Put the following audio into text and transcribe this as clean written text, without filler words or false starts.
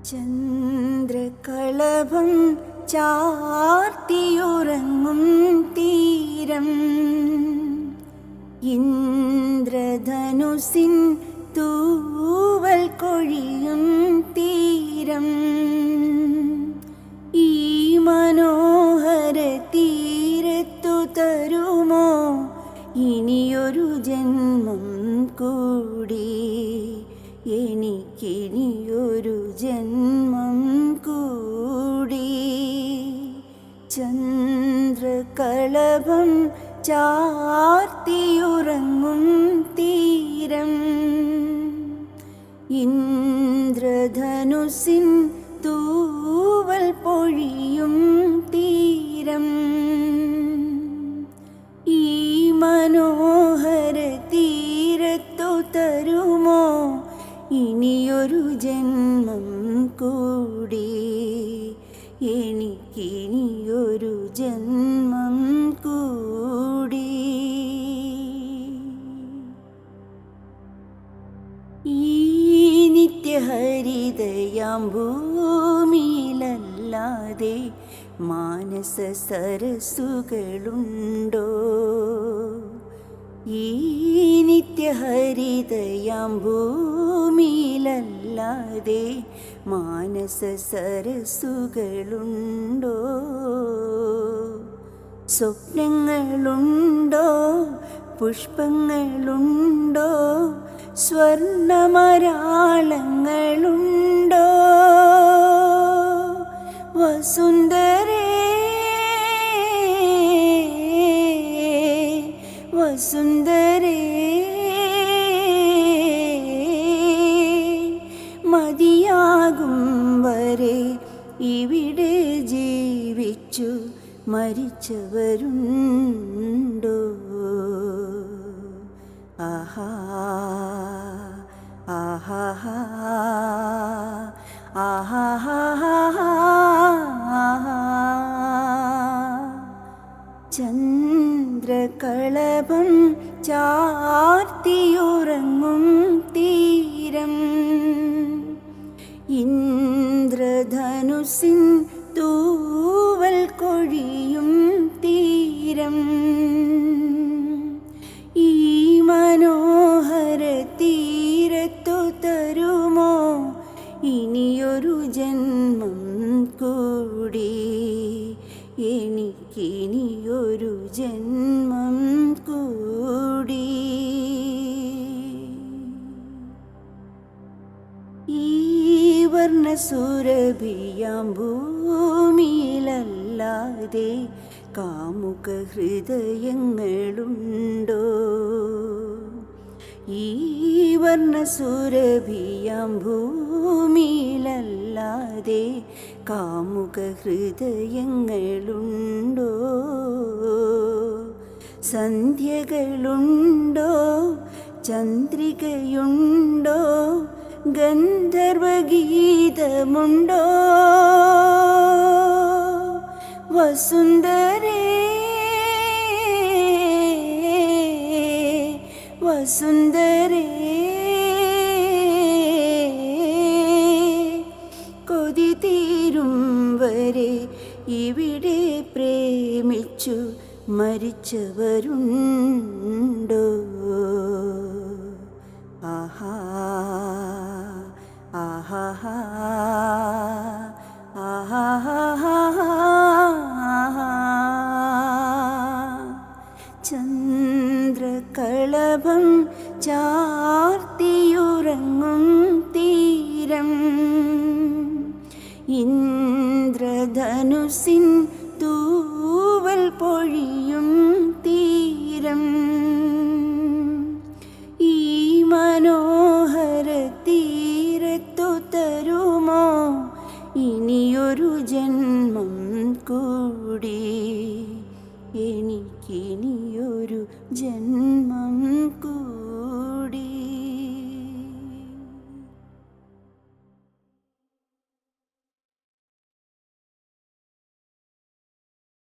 ചന്ദ്രകളഭം ചാർത്തിയുറങ്ങും തീരം, ഇന്ദ്രധനുസിൻ തൂവൽ കൊഴിയും തീരം. ഈ മനോഹര തീരത്തു തരുമോ ഇനിയൊരു ജന്മം കൂടി, എനിക്കിനിയൊരു ജന്മം കൂടി. ചന്ദ്രകളഭം ചാർത്തിയുറങ്ങും തീരം, ഇന്ദ്രധനുസിൻ തൂവൽ പൊഴിയും തീരം. ഈ മനോഹര തീരത്തു തരുമോ ഇനിയൊരു ജന്മം കൂടി, എനിക്കിനിയൊരു ജന്മം കൂടി. ഈ നിത്യഹരിതയാം ഭൂമിയിലല്ലാതെ മാനസ സരസുകളുണ്ടോ? ഈ നിത്യഹരിതയാം ഭൂമിയിലല്ലാതെ മാനസ സരസുകളുണ്ടോ? സ്വപ്നങ്ങളുണ്ടോ, പുഷ്പങ്ങളുണ്ടോ, സ്വർണമരാളങ്ങളുണ്ടോ? വസുന്ധരേ വസുന്ധരേ, മതിയാകും വരെ ഇവിടെ ജീവിച്ചു മരിച്ചവരുണ്ടോ? ആഹാ ആഹാ ആഹാ. ചന്ദ്രകളഭം ചാർത്തിയുറങ്ങും തീരം, ഇന്ദ്രധനുസിൻ തൂവൽ കൊഴിയും തീരം. ഈ മനോഹര തീരത്തു തരുമോ ഇനിയൊരു ജന്മം കൂടി, എനിക്കിനിയൊരു ജന്മം കൂടി. ഈ വർണ്ണസുരഭിയാം ഭൂമിയിലല്ലാതെ കാമുക ഹൃദയങ്ങളുണ്ടോ? ഈ വർണ്ണസുരഭിയാം ഭൂമിയിലല്ലാതെ കാമുക ഹൃദയങ്ങളുണ്ടോ? സന്ധ്യകളുണ്ടോ, ചന്ദ്രികയുണ്ടോ, ഗന്ധർവഗീതമുണ്ടോ? വസുന്ധരേ വസുന്ധരേ, കൊതി തീരും വരെ ഇവിടെ പ്രേമിച്ചു മരിച്ചവരുണ്ടോ? ആഹാ ആഹാ ആഹാ. ചന്ദ്രകളഭം ചാർത്തിയുറങ്ങും തീരം, ഇന്ദ്രധനുസിൻ തൂവൽ പൊഴിയും തീരം. ഈ മനോഹര തീരത്തു തരുമോ ഇനിയൊരു ജന്മം കൂടി, എനിക്കിനിയൊരു ജന്മം കൂടി.